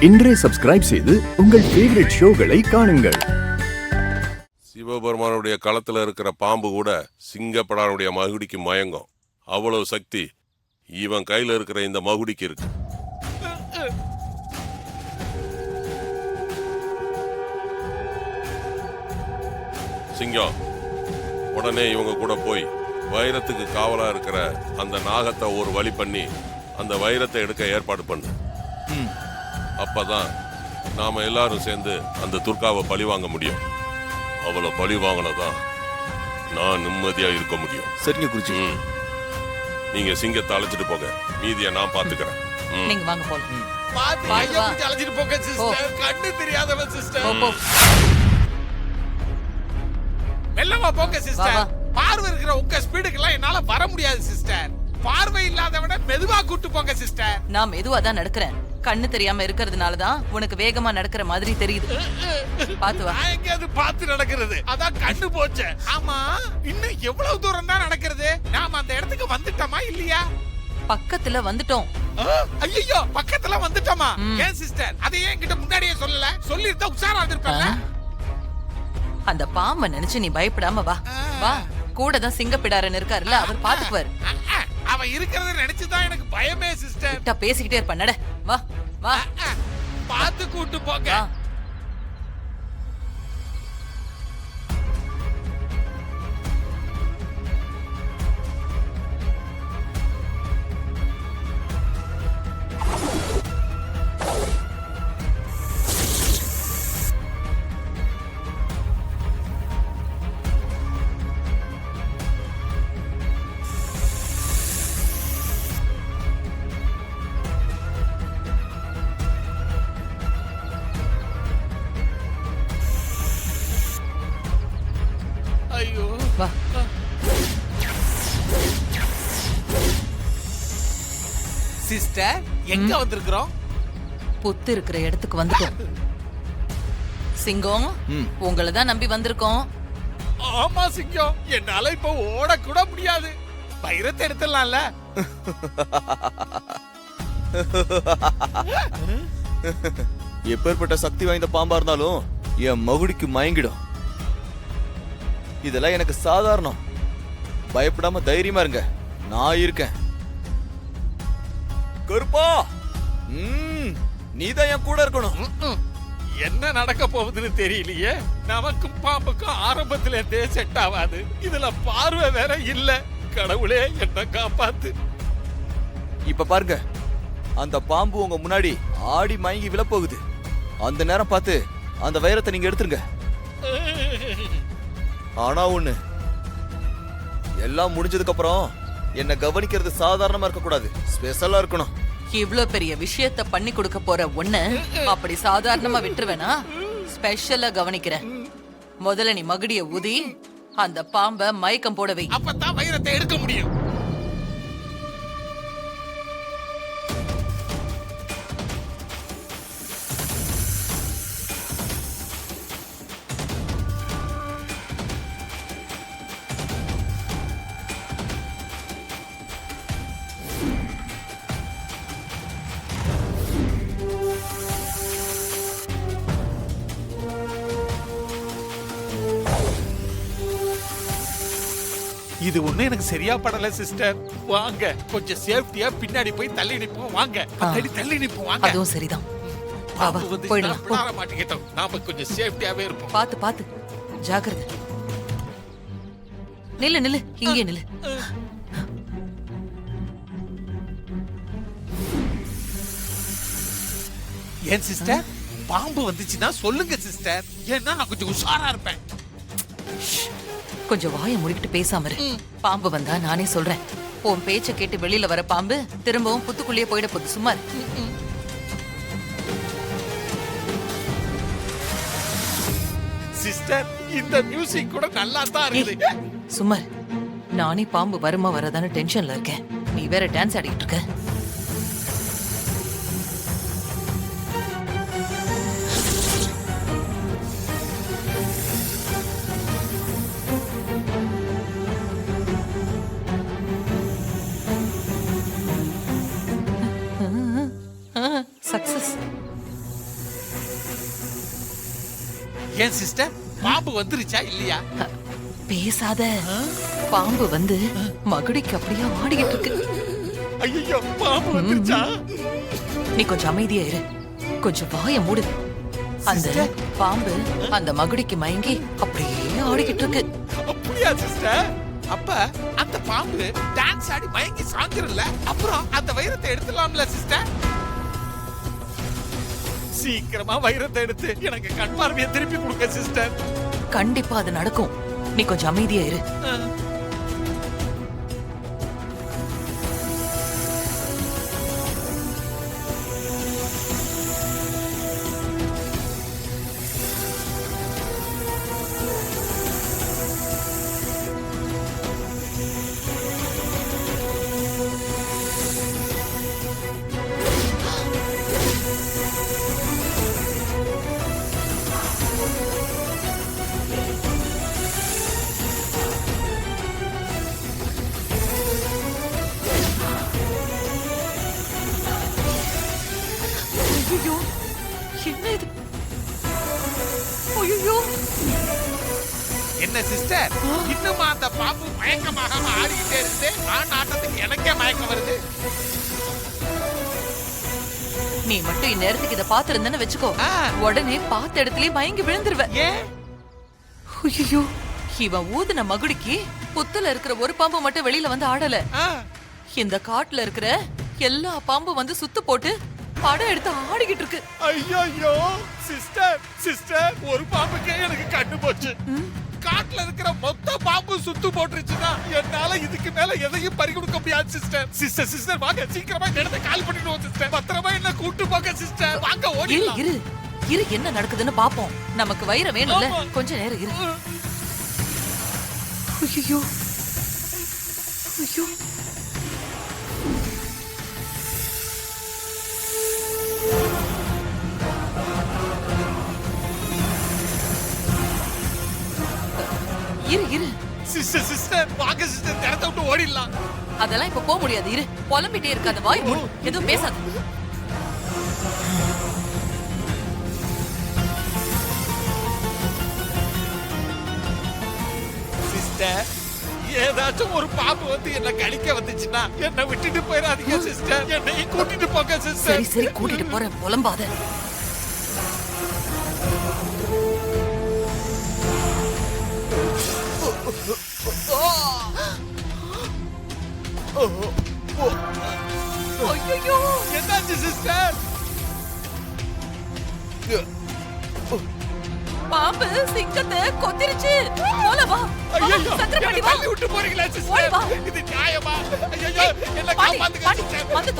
இன்றே சப்ஸ்கிரைப் செய்து உங்கள் ஃபேவரட் ஷோகளை காணுங்கள். சிவபெருமானுடைய களத்துல இருக்கிற பாம்பு கூட சிங்கப்படானுடைய மகுடிக்கு மயங்கும். அவ்வளவு சக்தி இவன் கையில இருக்கிற இந்த மகுடிக்கு இருக்கு. சிங்கம், உடனே இவங்க கூட போய் வைரத்துக்கு காவலா இருக்கிற அந்த நாகத்தை ஒரு வழி பண்ணி அந்த வைரத்தை எடுக்க ஏற்பாடு பண்ணு. அப்பதான் நாம எல்லாரும் சேர்ந்து அந்த துர்காவை பழி வாங்க முடியும். அவளை பழி வாங்கினதான் நான் நிம்மதியா இருக்க முடியும். சரிங்க குருஜி. நீங்க சிங்கத்தை அழைச்சிட்டு போங்க, மீதியை நான் பாத்துக்கிறேன். நீங்க வாங்க போலாம். அழைச்சிட்டு போங்க சிஸ்டர். கண்ணு தெரியாதவன் சிஸ்டர். மெல்லமா போங்க சிஸ்டர். பார்வை இருக்கிற உங்க ஸ்பீடுக்கெல்லாம் என்னால வர முடியாது சிஸ்டர். பார்வை இல்லாதவன மெதுவா கூட்டு போங்க சிஸ்டர். நான் மெதுவா தான் நடக்கிறேன். கண்ணு தெரியாம இருக்கிறதுனால தான் உனக்கு வேகமா நடக்கிற மாதிரி தெரியுது. பாத்து வா. நான் எங்கேயாவது பார்த்து நடக்கிறது, அதான் கண்ணு போச்சு. ஆமா, இன்னும் எவ்வளவு தூரம் தான் நடக்கிறது? நாம அந்த இடத்துக்கு வந்துட்டோமா இல்லையா? பக்கத்துல வந்துட்டோம். ஐயோ, பக்கத்துல வந்துட்டோமா? ஏன் சிஸ்டர் அதையே என்கிட்ட முன்னாடியே சொல்லல? சொல்லிருந்தா உஷாரா இருந்திருப்பேன்ல. அந்த பாம்பை நினைச்சு நீ பயப்படாம வா. வா, கூட தான் சிங்கப்பிடாரன் இருக்காருல்ல, அவர் பாத்துக்குவாரு. அவ இருக்கிறத நினைச்சுதான் எனக்கு பயமே சிஸ்டர். கிட்ட பேசிக்கிட்டே இருப்ப. நட வா வா. பாத்து கூட்டு போங்க. ஐயோ, வா. சிஸ்டர் எங்க வந்திருக்கிறோம்? புத்து இருக்கிற இடத்துக்கு வந்துட்டோம். சிங்கம், உங்களை தான் நம்பி வந்திருக்கோம். ஆமா சிங்கம், என்னால இப்ப ஓட கூட முடியாது. வைரத்தை எடுத்துடலாம்ல. எப்பேற்பட்ட சக்தி வாய்ந்த பாம்பா இருந்தாலும் என் மகுடிக்கு மயங்கிடும். இதெல்லாம் எனக்கு சாதாரணம். பயப்படாம தைரியமா இருங்க, நான் இருக்கேன். கருப்பா, நீதான் என் கூட இருக்கணும். என்ன நடக்க போகுதுன்னு தெரியலையே. நமக்கும் பாம்புக்கும் ஆரம்பத்துல இருந்தே செட் ஆகாது. இதுல பார்வை வேற இல்ல. கடவுளே என்ன காப்பாத்து. இப்ப பாருங்க, அந்த பாம்பு உங்க முன்னாடி ஆடி மயங்கி விழப்போகுது. அந்த நேரம் பார்த்து அந்த வைரத்தை நீங்க எடுத்துருங்க. ஆனா ஒண்ணு, எல்லாம் முடிஞ்சதுக்கு அப்புறம் என்ன கவனிக்கிறது சாதாரணமா இருக்க கூடாது, ஸ்பெஷலா இருக்கணும். இவ்வளவு பெரிய விஷயத்த பண்ணி கொடுக்க போற ஒண்ணு அப்படி சாதாரணமா விட்டுருவேனா? ஸ்பெஷலா கவனிக்கிறேன். முதல்ல நீ மகுடிய ஊதி அந்த பாம்ப மயக்கம் போட வை. அப்பதான் வைரத்தை எடுக்க முடியும். இது ஒண்ணு எனக்கு சரியா படல சிஸ்டர். வாங்க, கொஞ்சம் சேஃப்டியா பின்னாடி போய் தள்ளி நிப்போம். வாங்க, தள்ளி நிப்போம். வாங்க. அதுவும் சரிதான். வா வா, போயிடலாம். விளாட மாட்டேங்கிட்டோம். நாம கொஞ்சம் சேஃப்டியாவே இருப்போம். பாத்து பாத்து, ஜாக்கிரதை. நில்லு நில்லு, இங்கே நில்லு. ஏன் சிஸ்டர், பாம்பு வந்துச்சுன்னா சொல்லுங்க சிஸ்டர். ஏன்னா நான் கொஞ்சம் உஷாரா இருப்பேன். கொஞ்சம் வாயை முடிக்கிட்டு பேசாம இரு. பாம்பு வந்தா நானே சொல்றேன். உன் பேச்ச கேட்டு வெளியில வர பாம்பு திரும்பவும் புத்துக்குள்ளேயே போயிட போகுது. சும்மா சிஸ்டர், இந்த மியூசிக் கூட நல்லா தான் இருக்குது. சும்மா நானே பாம்பு வருமா வரதான டென்ஷன்ல இருக்கேன். நீ வேற டான்ஸ் ஆடிட்டு இருக்க. சக்சஸ். ஏன் சிஸ்டர் பாம்பு வந்துருச்சா இல்லையா? பேசாத. பாம்பு வந்து மகுடிக்கு அப்படியே ஆடிக்கிட்டு இருக்கு. ஐயோ பாம்பு வந்துருச்சா? நீ கொஞ்சம் அமைதியா இரு. கொஞ்சம் வாயை மூடு. அந்த பாம்பு அந்த மகுடிக்கு மயங்கி அப்படியே ஆடிக்கிட்டு இருக்கு. அப்படியா சிஸ்டர்? அப்ப அந்த பாம்பு டான்ஸ் ஆடி மயங்கி சாஞ்சிரல. அப்புறம் அந்த வைரத்தை எடுத்துலாம்ல சிஸ்டர்? சீக்கிரமா வைரத்தை எடுத்து எனக்கு கண் பார்வையை திருப்பி கொடுங்க சிஸ்டர். கண்டிப்பா அது நடக்கும். நீ கொஞ்சம் அமைதியா இரு. ஐயோ, என்ன இது? ஐயோ, என்ன சிஸ்டர் இன்னும் அந்த பாம்பு மயக்கமாக ஆடிக்கிட்டே இருக்கு. நான் ஆட்டத்துக்கு எனக்கே மயக்கம் வருது. நீ மட்டும் இந்நேரத்துக்கு இத பாத்துருந்தேன்னு வெச்சுக்கோ, உடனே பார்த்த இடத்துலயே மயங்கி விழுந்துருவ. ஏன்? ஐயோ, இவன் ஊதுன மகுடிக்கு புத்துல இருக்கிற ஒரு பாம்பு மட்டும் வெளியில வந்து ஆடல. இந்த காட்டுல இருக்கிற எல்லா பாம்பும் வந்து சுத்து போட்டு படம் எடுத்து ஆடிக்கிட்டு இருக்கு. ஐயோ சிஸ்டர் சிஸ்டர், ஒரு பாம்புக்கே எனக்கு கண்ணு போச்சு. காட்டுல இருக்கிற மொத்த பாம்பு சுத்து போட்டுருச்சுன்னா என்னால இதுக்கு மேல எதையும் பறி கொடுக்க முடியாது சிஸ்டர். சிஸ்டர் சிஸ்டர் வாங்க, சீக்கிரமா இந்த இடத்தை காலி பண்ணிடுவோம் சிஸ்டர். பத்திரமா என்ன கூட்டு போங்க சிஸ்டர். வாங்க இரு ஓடிடலாம். இரு இரு, என்ன நடக்குதுன்னு பாப்போம். நமக்கு வைரம் வேணும்ல, கொஞ்ச நேரம் இரு. ஐயோ ஐயோ, இரு இரு, சிஸ்டர் சிஸ்டர் வாங்க சிஸ்டர், இந்த இடத்தை விட்டு ஓடிடலாம். அதெல்லாம் இப்ப போக முடியாது. இரு, புலம்பிட்டே இருக்காத, வாய் மூடு, எதுவும் பேசாத. சிஸ்டர் ஏதாச்சும் ஒரு பாம்பு வந்து என்ன கடிக்க வந்துச்சுன்னா என்ன விட்டுட்டு போயிடாதீங்க சிஸ்டர். என்னையும் கூட்டிட்டு போங்க சிஸ்டர். சரி சரி, கூட்டிட்டு போறேன், புலம்பாத. ஐயோ என்னாச்சு சிஸ்டர்? பாம்பு சிங்கத்தை கொத்திருச்சு. போல வா. ஐயோ சக்கரை என்ன பாட்டி வா. தள்ளி விட்டு போறீங்களா ஓடி வா. சிஸ்டர்? இது நியாயமா? ஐயோ என்ன பாட்டி காப்பாத்துங்க பாட்டி சிஸ்டர். வந்து